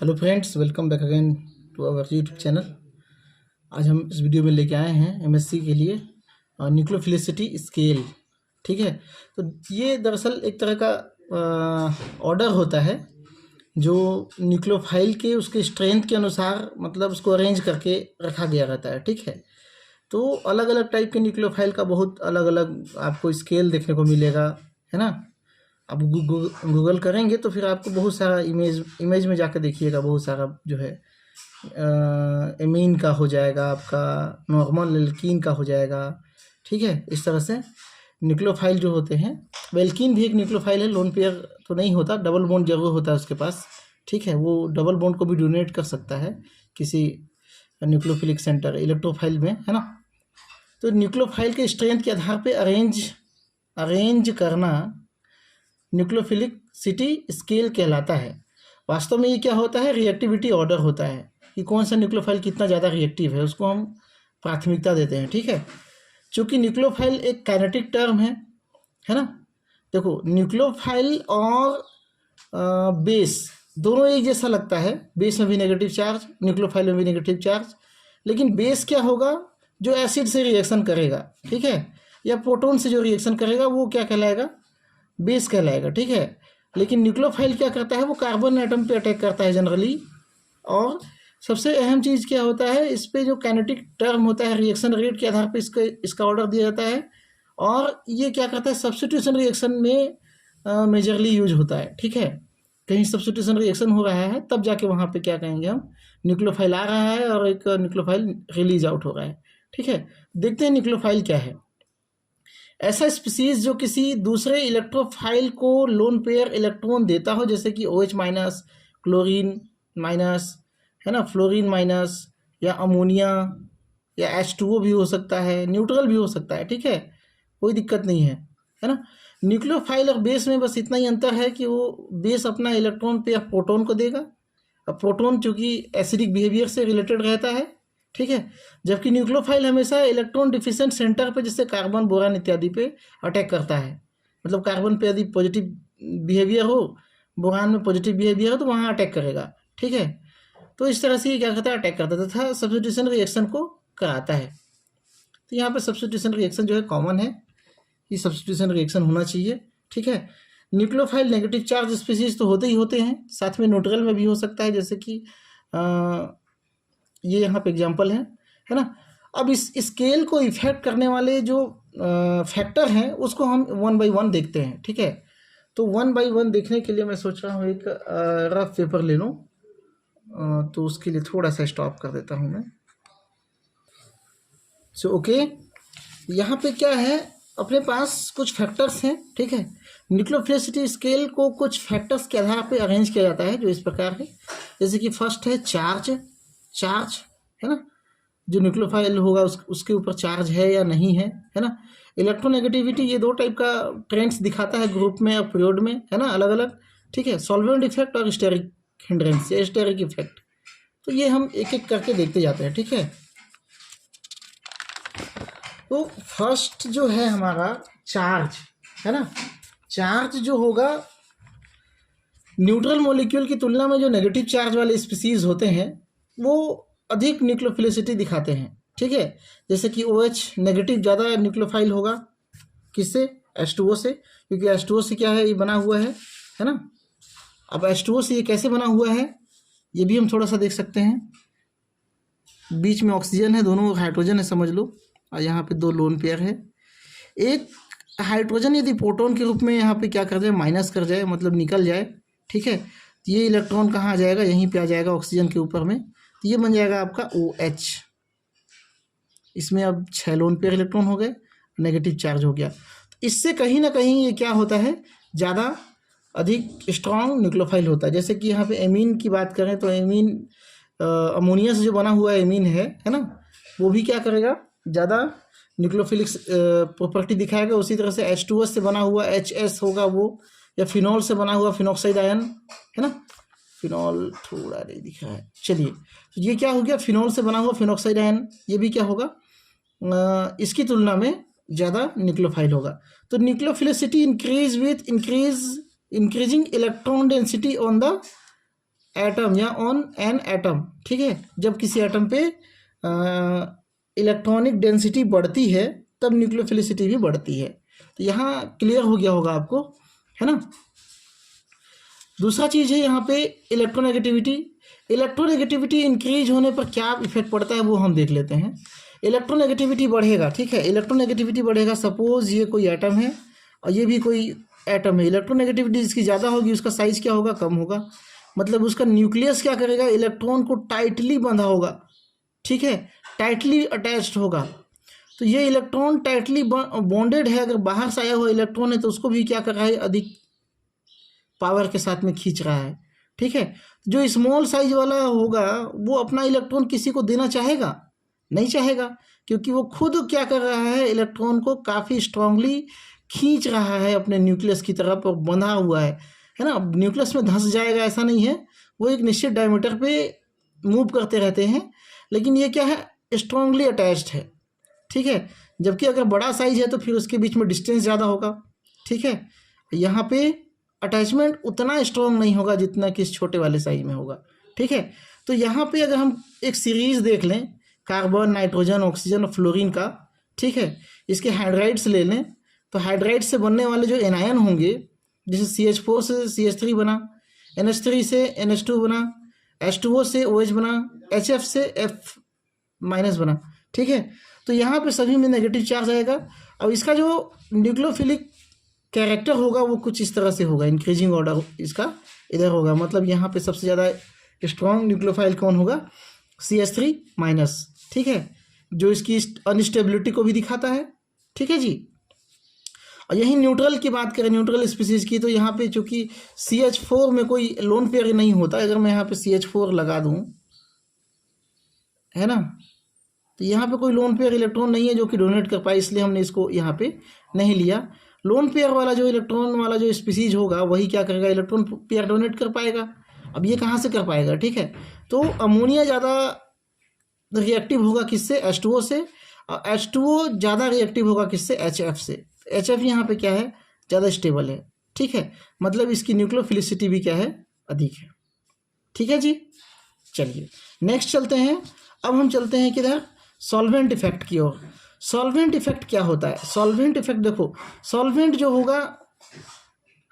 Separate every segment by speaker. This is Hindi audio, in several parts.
Speaker 1: Hello friends, welcome back again to our YouTube channel. आज हम इस वीडियो में लेके आए हैं एमएससी के लिए न्यूक्लियोफिलिसिटी स्केल। ठीक है, तो ये दरअसल एक तरह का ऑर्डर होता है जो न्यूक्लियोफाइल के उसके स्ट्रेंथ के अनुसार मतलब उसको अरेंज करके रखा गया रहता है। ठीक है, तो अलग अलग टाइप के न्यूक्लियोफाइल का बहुत अलग अलग आपको स्केल देखने को मिलेगा, है ना। आप गूगल करेंगे तो फिर आपको बहुत सारा इमेज में जाकर देखिएगा, बहुत सारा जो है एमीन का हो जाएगा, आपका नॉर्मल एल्कीन का हो जाएगा। ठीक है, इस तरह से न्यूक्लियोफाइल जो होते हैं, वेल्कीन भी एक न्यूक्लियोफाइल है, लोन पेयर तो नहीं होता, डबल बॉन्ड जरूर होता है उसके पास। ठीक है, वो डबल बॉन्ड को भी डोनेट कर सकता है किसी न्यूक्लियोफिलिक सेंटर इलेक्ट्रोफाइल में, है ना। तो न्यूक्लियोफाइल के स्ट्रेंथ के आधार पे अरेंज करना न्यूक्लियोफिलिसिटी स्केल कहलाता है। वास्तव में ये क्या होता है, रिएक्टिविटी ऑर्डर होता है कि कौन सा न्यूक्लियोफाइल कितना ज़्यादा रिएक्टिव है, उसको हम प्राथमिकता देते हैं। ठीक है, चूँकि न्यूक्लियोफाइल एक काइनेटिक टर्म है ना। देखो, न्यूक्लियोफाइल और बेस दोनों एक जैसा लगता है, बेस में भी नेगेटिव चार्ज, न्यूक्लियोफाइल में भी नेगेटिव चार्ज, लेकिन बेस क्या होगा, जो एसिड से रिएक्शन करेगा, ठीक है, या प्रोटॉन से जो रिएक्शन करेगा वो क्या कहलाएगा, बेस कहलाएगा। ठीक है, लेकिन न्यूक्लियोफाइल क्या करता है, वो कार्बन एटम पे अटैक करता है जनरली। और सबसे अहम चीज़ क्या होता है, इस पे जो काइनेटिक टर्म होता है, रिएक्शन रेट के आधार पे इसका ऑर्डर दिया जाता है। और ये क्या करता है, सब्स्टिट्यूशन रिएक्शन में मेजरली यूज होता है। ठीक है, कहीं सब्स्टिट्यूशन रिएक्शन हो रहा है तब जाके वहाँ पे क्या कहेंगे हम, न्यूक्लियोफाइल आ रहा है और एक न्यूक्लियोफाइल रिलीज आउट हो रहा है। ठीक है, देखते हैं न्यूक्लियोफाइल क्या है। ऐसा स्पीसीज जो किसी दूसरे इलेक्ट्रोफाइल को लोन पेयर इलेक्ट्रॉन देता हो, जैसे कि OH माइनस, क्लोरीन माइनस, है ना, फ्लोरीन माइनस, या अमोनिया, या H2O भी हो सकता है, न्यूट्रल भी हो सकता है। ठीक है, कोई दिक्कत नहीं है ना। न्यूक्लियोफाइल और बेस में बस इतना ही अंतर है कि वो बेस अपना इलेक्ट्रॉन पेयर प्रोटॉन को देगा, अब प्रोटॉन चूँकि एसिडिक बिहेवियर से रिलेटेड रहता है। ठीक है, जबकि न्यूक्लियोफाइल हमेशा इलेक्ट्रॉन डिफिशिएंट सेंटर पे, जैसे कार्बन, बोरान इत्यादि पे अटैक करता है। मतलब कार्बन पे यदि पॉजिटिव बिहेवियर हो, बोरान में पॉजिटिव बिहेवियर हो, तो वहाँ अटैक करेगा। ठीक है, तो इस तरह से ये क्या करता है, अटैक करता है तथा सब्स्टिट्यूशन रिएक्शन को कराता है। तो यहाँ पर सब्स्टिट्यूशन रिएक्शन जो है कॉमन है, ये सब्स्टिट्यूशन रिएक्शन होना चाहिए। ठीक है, न्यूक्लियोफाइल नेगेटिव चार्ज स्पीसीज तो होते ही होते हैं, साथ में न्यूट्रल में भी हो सकता है, जैसे कि ये यहाँ पे एग्जांपल है ना। अब इस स्केल को इफेक्ट करने वाले जो फैक्टर हैं उसको हम 1 बाई 1 देखते हैं। ठीक है, तो 1 बाई 1 देखने के लिए मैं सोच रहा हूँ एक रफ पेपर ले लूँ, तो उसके लिए थोड़ा सा स्टॉप कर देता हूँ मैं। सो ओके, यहाँ पे क्या है, अपने पास कुछ फैक्टर्स हैं। ठीक है, न्यूक्लियोफिलिसिटी स्केल को कुछ फैक्टर्स के आधार पे अरेंज किया जाता है, जो इस प्रकार है। जैसे कि फर्स्ट है चार्ज, है ना, जो न्यूक्लियोफाइल होगा उसके ऊपर चार्ज है या नहीं है ना। इलेक्ट्रोनेगेटिविटी, ये दो टाइप का ट्रेंड्स दिखाता है ग्रुप में और पीरियड में, है ना, अलग अलग। ठीक है, सॉल्वेंट इफेक्ट और स्टेरिक हिंड्रेंस या स्टेरिक इफेक्ट, तो ये हम एक एक करके देखते जाते हैं। ठीक है, तो फर्स्ट जो है हमारा चार्ज, है ना। चार्ज जो होगा, न्यूट्रल मॉलिक्यूल की तुलना में जो नेगेटिव चार्ज वाले स्पीसीज होते हैं वो अधिक न्यूक्लियोफिलिसिटी दिखाते हैं। ठीक है, जैसे कि OH नेगेटिव ज़्यादा न्यूक्लियोफाइल होगा, किससे, H2O से, क्योंकि H2O से क्या है, ये बना हुआ है ना। अब H2O से ये कैसे बना हुआ है, ये भी हम थोड़ा सा देख सकते हैं। बीच में ऑक्सीजन है, दोनों हाइड्रोजन है समझ लो, और यहाँ पे दो लोन पेयर है। एक हाइड्रोजन यदि प्रोटॉन के रूप में यहाँ पे क्या कर जाए, माइनस कर जाए, मतलब निकल जाए। ठीक है, तो ये इलेक्ट्रॉन कहाँ आ जाएगा, यहीं पे आ जाएगा ऑक्सीजन के ऊपर में, तो ये बन जाएगा आपका OH। इसमें अब 6 लोन पेयर इलेक्ट्रॉन हो गए, नेगेटिव चार्ज हो गया। तो इससे कहीं ना कहीं ये क्या होता है, ज़्यादा अधिक स्ट्रॉन्ग न्यूक्लियोफाइल होता है। जैसे कि यहाँ पे एमीन की बात करें तो एमीन अमोनिया से जो बना हुआ एमीन है ना, वो भी क्या करेगा, ज़्यादा न्यूक्लियोफिलिक प्रॉपर्टी दिखाएगा। उसी तरह से H2S से बना हुआ HS होगा वो, या फिनॉल से बना हुआ फिनॉक्साइड आयन, है ना। फिनॉल थोड़ा नहीं दिखा है, चलिए, तो ये क्या हो गया, फिनॉल से बना हुआ फिनॉक्साइड आयन, ये भी क्या होगा, इसकी तुलना में ज़्यादा न्यूक्लियोफाइल होगा। तो nucleophilicity increase with increasing electron density on the atom या ऑन एन एटम, ठीक है। जब किसी एटम पे इलेक्ट्रॉनिक डेंसिटी बढ़ती है तब न्यूक्लियोफिलिसिटी भी बढ़ती है। तो यहाँ क्लियर हो गया होगा आपको, है ना। दूसरा चीज़ है यहाँ पे इलेक्ट्रोनेगेटिविटी। इलेक्ट्रोनेगेटिविटी इंक्रीज होने पर क्या इफेक्ट पड़ता है वो हम देख लेते हैं। इलेक्ट्रोनेगेटिविटी बढ़ेगा, ठीक है। इलेक्ट्रोनेगेटिविटी बढ़ेगा, सपोज ये कोई एटम है और ये भी कोई एटम है। इलेक्ट्रोनेगेटिविटी जिसकी ज़्यादा होगी उसका साइज क्या होगा, कम होगा। मतलब उसका न्यूक्लियस क्या करेगा, इलेक्ट्रॉन को टाइटली बंधा होगा, ठीक है, टाइटली अटैच्ड होगा। तो ये इलेक्ट्रॉन टाइटली बॉन्डेड है, अगर बाहर से आया हुआ इलेक्ट्रॉन है तो उसको भी क्या कर रहा है, अधिक पावर के साथ में खींच रहा है, ठीक है। जो स्मॉल साइज वाला होगा वो अपना इलेक्ट्रॉन किसी को देना चाहेगा, नहीं चाहेगा, क्योंकि वो खुद क्या कर रहा है, इलेक्ट्रॉन को काफ़ी स्ट्रांगली खींच रहा है अपने न्यूक्लियस की तरफ और बंधा हुआ है ना। न्यूक्लियस में धंस जाएगा ऐसा नहीं है, वो एक निश्चित डायमीटर पे मूव करते रहते हैं, लेकिन ये क्या है, स्ट्रांगली अटैच्ड है, ठीक है। जबकि अगर बड़ा साइज है तो फिर उसके बीच में डिस्टेंस ज़्यादा होगा, ठीक है। यहाँ पे अटैचमेंट उतना स्ट्रॉन्ग नहीं होगा जितना कि इस छोटे वाले साइज में होगा, ठीक है। तो यहाँ पे अगर हम एक सीरीज देख लें कार्बन, नाइट्रोजन, ऑक्सीजन और फ्लोरीन का, ठीक है, इसके हाइड्राइड्स ले लें तो हाइड्राइड से बनने वाले जो एनायन होंगे, जैसे CH4 से CH3 बना, NH3 से NH2 बना, H2O से OH बना, HF से F- बना, ठीक है। तो यहाँ पे सभी में नेगेटिव चार्ज आएगा। अब इसका जो न्यूक्लियोफिलिक कैरेक्टर होगा वो कुछ इस तरह से होगा, इंक्रीजिंग ऑर्डर इसका इधर होगा। मतलब यहाँ पे सबसे ज़्यादा स्ट्रॉन्ग न्यूक्लियोफाइल कौन होगा, CH3-, ठीक है, जो इसकी अनस्टेबिलिटी को भी दिखाता है, ठीक है जी। और यही न्यूट्रल की बात करें, न्यूट्रल स्पीसीज की, तो यहाँ पे चूँकि CH4 में कोई लोन पेयर नहीं होता, अगर मैं यहाँ पे CH4 लगा दूँ, है ना, तो यहाँ पे कोई लोन पेयर इलेक्ट्रॉन नहीं है जो कि डोनेट कर पाए, इसलिए हमने इसको यहाँ पे नहीं लिया। लोन पेयर वाला जो इलेक्ट्रॉन वाला जो स्पीसीज होगा वही क्या करेगा, इलेक्ट्रॉन पेयर डोनेट कर पाएगा। अब ये कहाँ से कर पाएगा, ठीक है। तो अमोनिया ज़्यादा रिएक्टिव होगा किससे, H2O से, और H2O ज़्यादा रिएक्टिव होगा किससे, HF से। HF यहाँ पे क्या है, ज़्यादा स्टेबल है, ठीक है। मतलब इसकी न्यूक्लियोफिलिसिटी भी क्या है, अधिक है, ठीक है जी। चलिए नेक्स्ट चलते हैं। अब हम चलते हैं किधर, सॉल्वेंट इफेक्ट की ओर। सॉल्वेंट इफेक्ट क्या होता है, सॉल्वेंट इफेक्ट देखो, सॉल्वेंट जो होगा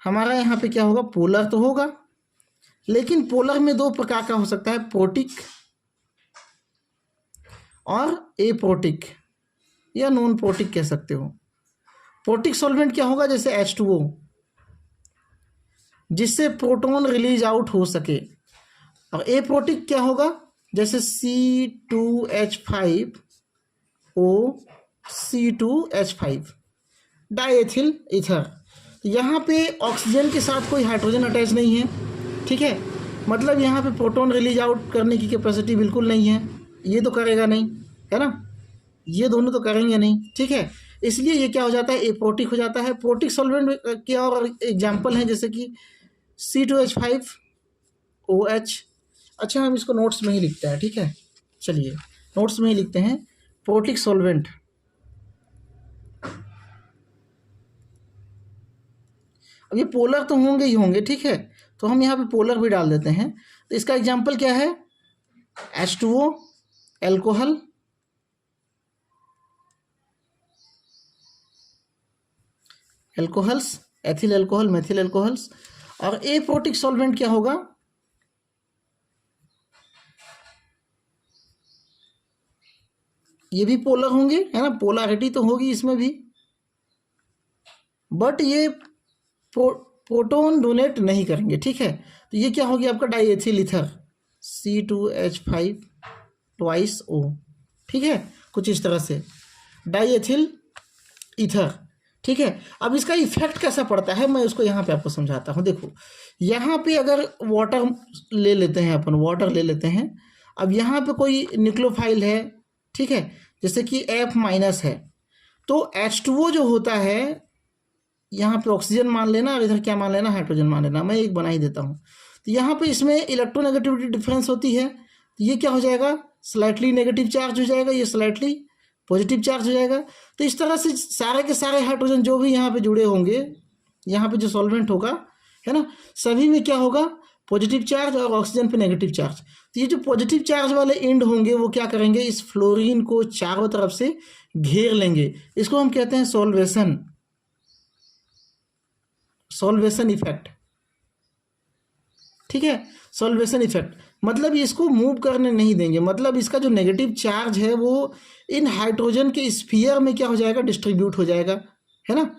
Speaker 1: हमारा यहाँ पे क्या होगा, पोलर तो होगा, लेकिन पोलर में दो प्रकार का हो सकता है, प्रोटिक और एप्रोटिक या नॉन प्रोटिक कह सकते हो। प्रोटिक सॉल्वेंट क्या होगा, जैसे H2O, जिससे प्रोटॉन रिलीज आउट हो सके। और एप्रोटिक क्या होगा, जैसे C2H5O C2H5 डाइएथिल ईथर। यहाँ पे ऑक्सीजन के साथ कोई हाइड्रोजन अटैच नहीं है, ठीक है। मतलब यहाँ पे प्रोटॉन रिलीज आउट करने की कैपेसिटी बिल्कुल नहीं है, ये तो करेगा नहीं, है ना, ये दोनों तो करेंगे नहीं, ठीक है। इसलिए ये क्या हो जाता है, एप्रोटिक हो जाता है। प्रोटिक सॉल्वेंट के और एग्जाम्पल हैं, जैसे कि C2H5OH। अच्छा हम इसको नोट्स में ही लिखते हैं, ठीक है, चलिए नोट्स में ही लिखते हैं प्रोटिक सॉल्वेंट। अब ये पोलर तो होंगे ही होंगे, ठीक है, तो हम यहाँ पे पोलर भी डाल देते हैं। तो इसका एग्जाम्पल क्या है, H2O, alcohol, alcohols, ethyl alcohol, methyl alcohols. और एप्रोटिक सॉल्वेंट क्या होगा, ये भी पोलर होंगे, है ना, पोलैरिटी तो होगी इसमें भी, बट ये प्रोटॉन डोनेट नहीं करेंगे, ठीक है। तो ये क्या होगी आपका डाइएथिल ईथर, C2H5O, ठीक है, कुछ इस तरह से डाइएथिल ईथर, ठीक है। अब इसका इफेक्ट कैसा पड़ता है मैं उसको यहाँ पे आपको समझाता हूँ। देखो यहाँ पे अगर वाटर ले लेते हैं अपन, वाटर ले लेते हैं। अब यहाँ पे कोई न्यूक्लियोफाइल है, ठीक है, जैसे कि F- है, तो H2O जो होता है, यहाँ पे ऑक्सीजन मान लेना और इधर क्या मान लेना, हाइड्रोजन मान लेना। मैं एक बना ही देता हूँ। तो यहाँ पे इसमें इलेक्ट्रोनेगेटिविटी डिफरेंस होती है, तो ये क्या हो जाएगा, स्लाइटली नेगेटिव चार्ज हो जाएगा, ये स्लाइटली पॉजिटिव चार्ज हो जाएगा। तो इस तरह से सारे के सारे हाइड्रोजन जो भी यहाँ पे जुड़े होंगे, यहाँ पे जो सॉल्वेंट होगा, है ना, सभी में क्या होगा, पॉजिटिव चार्ज और ऑक्सीजन पे नेगेटिव चार्ज। तो ये जो पॉजिटिव चार्ज वाले एंड होंगे वो क्या करेंगे, इस फ्लोरीन को चारों तरफ से घेर लेंगे। इसको हम कहते हैं सॉल्वेशन इफेक्ट। ठीक है, सॉल्वेशन इफेक्ट मतलब इसको मूव करने नहीं देंगे, मतलब इसका जो नेगेटिव चार्ज है वो इन हाइड्रोजन के स्फीयर में क्या हो जाएगा, डिस्ट्रीब्यूट हो जाएगा, है ना,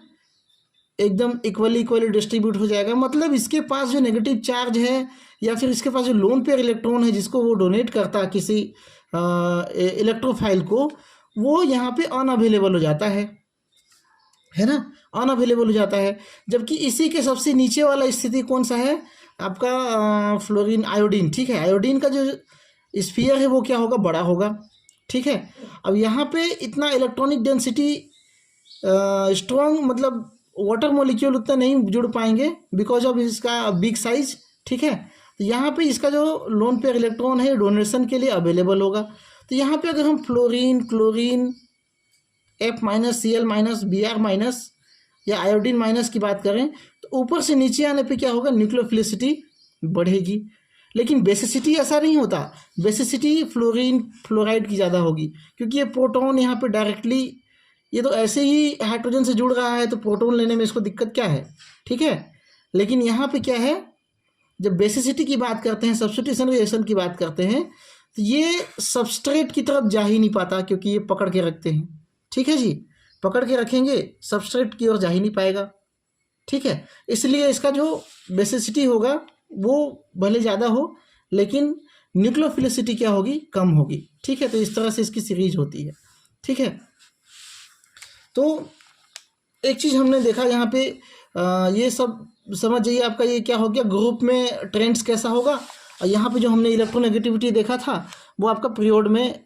Speaker 1: एकदम इक्वली डिस्ट्रीब्यूट हो जाएगा। मतलब इसके पास जो नेगेटिव चार्ज है या फिर इसके पास जो लोन पेयर इलेक्ट्रॉन है जिसको वो डोनेट करता है किसी इलेक्ट्रोफाइल को, वो यहाँ पे अनअवेलेबल हो जाता है ना, अनअवेलेबल हो जाता है। जबकि इसी के सबसे नीचे वाला स्थिति कौन सा है आपका, फ्लोरीन आयोडीन। ठीक है, आयोडीन का जो स्फीयर है वो क्या होगा, बड़ा होगा। ठीक है, अब यहाँ पे इतना इलेक्ट्रॉनिक डेंसिटी स्ट्रॉन्ग मतलब वाटर मॉलिक्यूल उतना नहीं जुड़ पाएंगे बिकॉज ऑफ इसका बिग साइज। ठीक है, तो यहाँ पे इसका जो लोन पेयर इलेक्ट्रॉन है डोनेशन के लिए अवेलेबल होगा। तो यहाँ पे अगर हम फ्लोरीन, क्लोरीन, F-Cl-, Br- या आयोडीन माइनस की बात करें तो ऊपर से नीचे आने पे क्या होगा, न्यूक्लियोफिलिसिटी बढ़ेगी। लेकिन बेसिसिटी ऐसा नहीं होता, बेसिसिटी फ्लोरीन फ्लोराइड की ज़्यादा होगी क्योंकि ये प्रोटॉन यहाँ पे डायरेक्टली, ये तो ऐसे ही हाइड्रोजन से जुड़ रहा है तो प्रोटॉन लेने में इसको दिक्कत क्या है। ठीक है, लेकिन यहाँ पे क्या है, जब बेसिसिटी की बात करते हैं, सब्स्टिट्यूशन रिएक्शन की बात करते हैं तो ये सबस्ट्रेट की तरफ जा ही नहीं पाता क्योंकि ये पकड़ के रखते हैं। ठीक है जी, पकड़ के रखेंगे, सबस्ट्रेट की ओर जा ही नहीं पाएगा। ठीक है, इसलिए इसका जो बेसिसिटी होगा वो भले ज़्यादा हो लेकिन न्यूक्लियोफिलिसिटी क्या होगी, कम होगी। ठीक है, तो इस तरह से इसकी सीरीज होती है। ठीक है, तो एक चीज़ हमने देखा यहाँ पे ये सब समझ जाइए, आपका ये क्या हो गया, ग्रुप में ट्रेंड्स कैसा होगा। और यहाँ पे जो हमने इलेक्ट्रोनेगेटिविटी देखा था वो आपका पीरियड में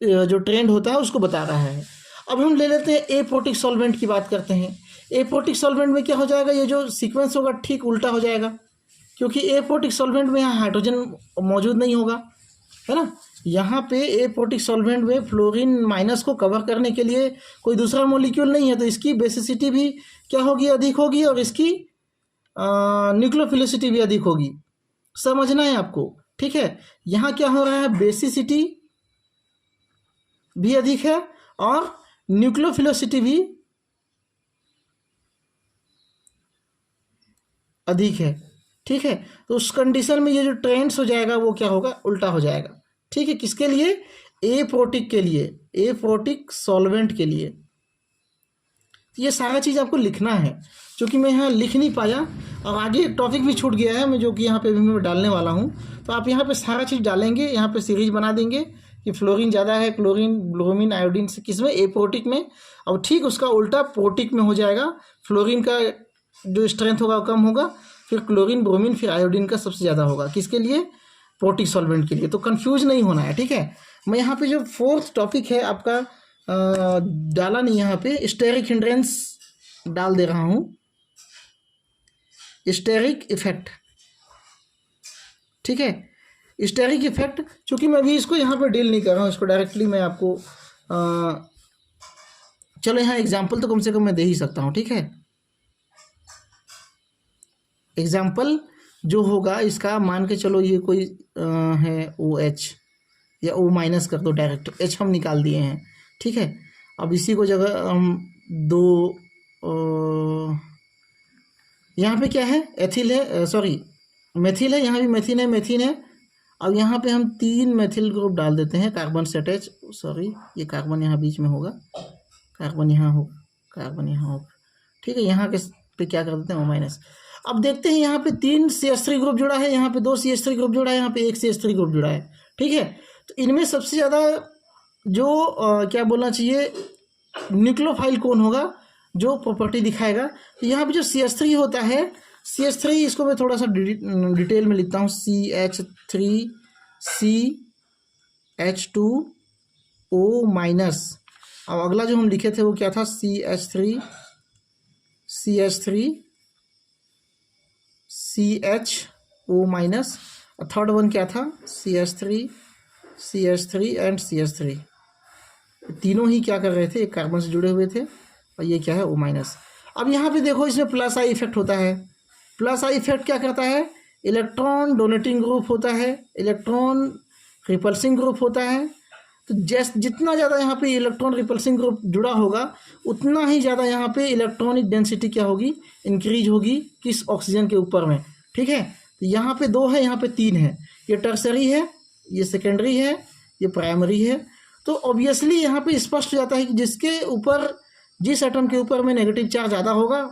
Speaker 1: जो ट्रेंड होता है उसको बता रहा है। अब हम ले लेते हैं एप्रोटिक सॉल्वेंट की बात करते हैं। एप्रोटिक सॉल्वेंट में क्या हो जाएगा, ये जो सीक्वेंस होगा ठीक उल्टा हो जाएगा क्योंकि एप्रोटिक सॉल्वेंट में यहाँ हाइड्रोजन मौजूद नहीं होगा, है ना। यहाँ पे एप्रोटिक सॉल्वेंट में फ्लोरीन माइनस को कवर करने के लिए कोई दूसरा मॉलिक्यूल नहीं है, तो इसकी बेसिसिटी भी क्या होगी, अधिक होगी, और इसकी न्यूक्लियोफिलिसिटी भी अधिक होगी। समझना है आपको। ठीक है, यहाँ क्या हो रहा है, बेसिसिटी भी अधिक है और न्यूक्लियोफिलिसिटी भी अधिक है। ठीक है, तो उस कंडीशन में ये जो ट्रेंड्स हो जाएगा वो क्या होगा, उल्टा हो जाएगा। ठीक है, किसके लिए, एप्रोटिक के लिए, एप्रोटिक सॉल्वेंट के लिए। ये सारा चीज़ आपको लिखना है, क्योंकि मैं यहाँ लिख नहीं पाया और आगे एक टॉपिक भी छूट गया है मैं, जो कि यहाँ पे भी मैं डालने वाला हूँ। तो आप यहाँ पे सारा चीज़ डालेंगे, यहाँ पे सीरीज बना देंगे कि फ्लोरीन ज़्यादा है, क्लोरीन, ब्रोमीन, आयोडीन से किस में, एप्रोटिक में। और ठीक उसका उल्टा प्रोटिक में हो जाएगा, फ्लोरीन का जो स्ट्रेंथ होगा कम होगा, फिर क्लोरीन, ब्रोमीन, फिर आयोडीन का सबसे ज़्यादा होगा। किसके लिए, प्रोटिक सॉल्वेंट के लिए। तो कंफ्यूज नहीं होना है। ठीक है, मैं यहाँ पे जो फोर्थ टॉपिक है आपका डाला नहीं, यहाँ पे स्टेरिक हिंड्रेंस डाल दे रहा हूँ, स्टेरिक इफेक्ट। ठीक है, स्टेरिक इफेक्ट, चूँकि मैं भी इसको यहाँ पे डील नहीं कर रहा हूँ, इसको डायरेक्टली मैं आपको चलो यहाँ एग्जाम्पल तो कम से कम मैं दे ही सकता हूँ। ठीक है, एग्जाम्पल जो होगा इसका, मान के चलो ये कोई है OH या O- कर दो, डायरेक्ट H हम निकाल दिए हैं। ठीक है, अब इसी को जगह हम दो यहाँ पे क्या है, एथिल है, सॉरी मेथिल है, यहाँ भी मेथिन है, मेथिन है। अब यहाँ पे हम 3 मेथिल ग्रुप डाल देते हैं, कार्बन से अटैच, सॉरी ये कार्बन यहाँ बीच में होगा, कार्बन यहाँ होगा, कार्बन यहाँ होगा। ठीक है, यहाँ के पे क्या कर देते हैं, O-। अब देखते हैं यहाँ पे 3 CH3 ग्रुप जुड़ा है, यहाँ पे 2 CH3 ग्रुप जुड़ा है, यहाँ पे 1 CH3 ग्रुप जुड़ा है। ठीक है, तो इनमें सबसे ज़्यादा जो क्या बोलना चाहिए, न्यूक्लियोफाइल कौन होगा, जो प्रॉपर्टी दिखाएगा। तो यहाँ पे जो CH3 होता है, CH3 इसको मैं थोड़ा सा डिटेल में लिखता हूँ, CH3CH2O-। अब अगला जो हम लिखे थे वो क्या था, CH3CH2O-। और थर्ड वन क्या था, CH3 एंड CH3, तीनों ही क्या कर रहे थे, एक कार्बन से जुड़े हुए थे, और ये क्या है, O-। अब यहाँ पे देखो इसमें प्लस आई इफेक्ट होता है। प्लस आई इफेक्ट क्या करता है, इलेक्ट्रॉन डोनेटिंग ग्रुप होता है, इलेक्ट्रॉन रिपल्सिंग ग्रुप होता है। तो जितना ज़्यादा यहाँ पे इलेक्ट्रॉन रिपल्सिंग ग्रुप जुड़ा होगा उतना ही ज़्यादा यहाँ पे इलेक्ट्रॉनिक डेंसिटी क्या होगी, इंक्रीज होगी किस ऑक्सीजन के ऊपर में। ठीक है, तो यहाँ पे 2 है, यहाँ पे 3 है, ये टर्सरी है, ये सेकेंडरी है, ये प्राइमरी है। तो ऑब्वियसली यहाँ पे स्पष्ट हो जाता है कि जिसके ऊपर, जिस एटम के ऊपर में नेगेटिव चार्ज ज़्यादा होगा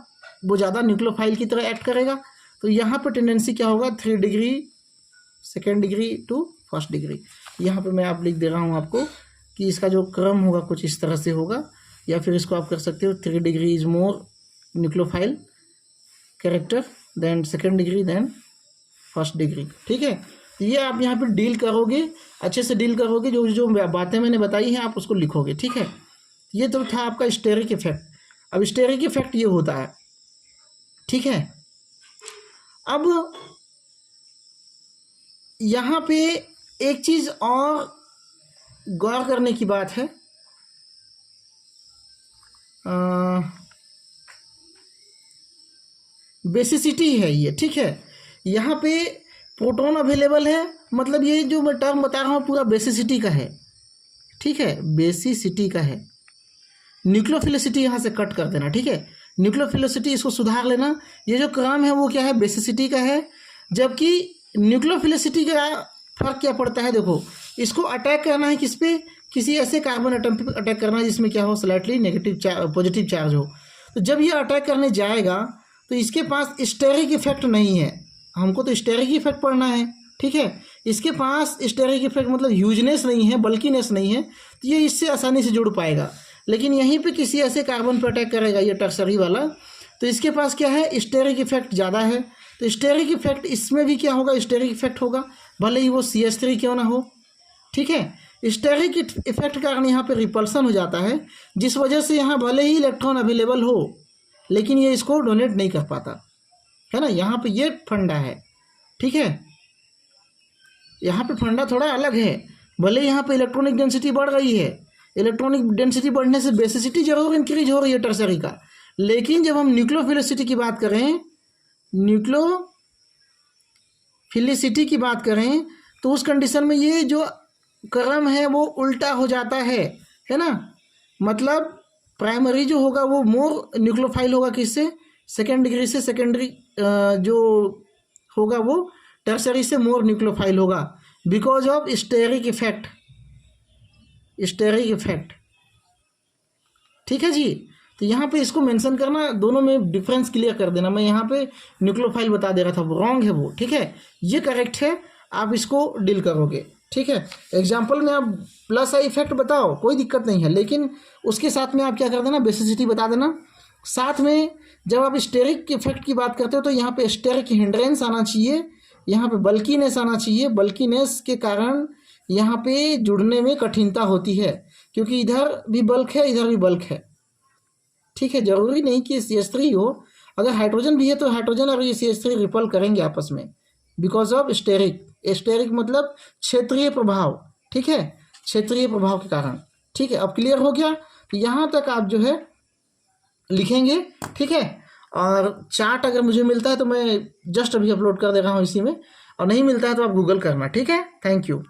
Speaker 1: वो ज़्यादा न्यूक्लियोफाइल की तरह एक्ट करेगा। तो यहाँ पे टेंडेंसी क्या होगा, 3 degree second degree to first degree. यहाँ पे मैं आप लिख दे रहा हूँ आपको कि इसका जो क्रम होगा कुछ इस तरह से होगा, या फिर इसको आप कर सकते हो 3 degree is more nucleophile character than second degree than first degree. ठीक है, तो ये आप यहाँ पे डील करोगे, अच्छे से डील करोगे, जो जो बातें मैंने बताई हैं आप उसको लिखोगे। ठीक है, ये तो था आपका स्टेरिक इफेक्ट। अब स्टेरिक इफेक्ट ये होता है, ठीक है। अब यहाँ पे एक चीज़ और गौर करने की बात है, बेसिसिटी है ये। ठीक है, यहाँ पे प्रोटॉन अवेलेबल है, मतलब ये जो मैं टर्म बता रहा हूँ पूरा बेसिसिटी का है। ठीक है, बेसिसिटी का है। न्यूक्लियोफिलिसिटी यहाँ से कट कर देना। ठीक है, न्यूक्लियोफिलिसिटी इसको सुधार लेना। ये जो क्रम है वो क्या है, बेसिसिटी का है। जबकि न्यूक्लियोफिलिसिटी का फर्क क्या पड़ता है, देखो इसको अटैक करना है किस पे, किसी ऐसे कार्बन एटम पे अटैक करना है जिसमें क्या हो, स्लाइटली नेगेटिव पॉजिटिव चार्ज हो। तो जब ये अटैक करने जाएगा तो इसके पास स्टेरिक इफेक्ट नहीं है, हमको तो स्टेरिक इफेक्ट पढ़ना है। ठीक है, इसके पास स्टेरिक इफेक्ट मतलब ह्यूजनेस नहीं है, बल्कीनेस नहीं है, तो ये इससे आसानी से जुड़ पाएगा। लेकिन यहीं पे किसी ऐसे कार्बन पर अटैक करेगा ये टर्सरी वाला, तो इसके पास क्या है, स्टेरिक इफेक्ट ज़्यादा है। तो स्टेरिक इफेक्ट इसमें भी क्या होगा, स्टेरिक इफेक्ट होगा, भले ही वो CH3 क्यों ना हो। ठीक है, स्टेरिक इफेक्ट के कारण यहाँ पे रिपल्सन हो जाता है, जिस वजह से यहाँ भले ही इलेक्ट्रॉन अवेलेबल हो लेकिन ये इसको डोनेट नहीं कर पाता है ना। यहाँ पे ये फंडा है। ठीक है, यहाँ पे फंडा थोड़ा अलग है। भले यहाँ पे इलेक्ट्रॉनिक डेंसिटी बढ़ रही है, इलेक्ट्रॉनिक डेंसिटी बढ़ने से बेसिसिटी जरूर इंक्रीज हो रही है टर्सरी का, लेकिन जब हम न्यूक्लियोफिलिसिटी की बात करें, न्यूक्लियोफिलिसिटी की बात करें तो उस कंडीशन में ये जो क्रम है वो उल्टा हो जाता है ना। मतलब प्राइमरी जो होगा वो मोर न्यूक्लियोफाइल होगा किससे, सेकेंड डिग्री से, सेकेंडरी जो होगा वो टर्सरी से मोर न्यूक्लियोफाइल होगा, because of steric effect. Steric effect, ठीक है जी। तो यहाँ पे इसको मेंशन करना, दोनों में डिफरेंस क्लियर कर देना। मैं यहाँ पे न्यूक्लियोफाइल बता दे रहा था, रॉन्ग है वो। ठीक है, ये करेक्ट है, आप इसको डील करोगे। ठीक है, एग्जाम्पल में आप प्लस आई इफेक्ट बताओ, कोई दिक्कत नहीं है, लेकिन उसके साथ में आप क्या कर देना, बेसिसिटी बता देना। साथ में जब आप स्टेरिक इफेक्ट की बात करते हो तो यहाँ पे स्टेरिक हिंड्रेंस आना चाहिए, यहाँ पे बल्कीनेस आना चाहिए। बल्कीनेस के कारण यहाँ पे जुड़ने में कठिनता होती है, क्योंकि इधर भी बल्क है, इधर भी बल्क है। ठीक है, जरूरी नहीं कि CH3 हो, अगर हाइड्रोजन भी है तो हाइड्रोजन और ये CH3 रिपल करेंगे आपस में, बिकॉज ऑफ स्टेरिक। स्टेरिक मतलब क्षेत्रीय प्रभाव। ठीक है, क्षेत्रीय प्रभाव के कारण। ठीक है, अब क्लियर हो गया। तो यहाँ तक आप जो है लिखेंगे। ठीक है, और चार्ट अगर मुझे मिलता है तो मैं जस्ट अभी अपलोड कर दे रहा हूँ इसी में, और नहीं मिलता है तो आप गूगल करना। ठीक है, थैंक यू।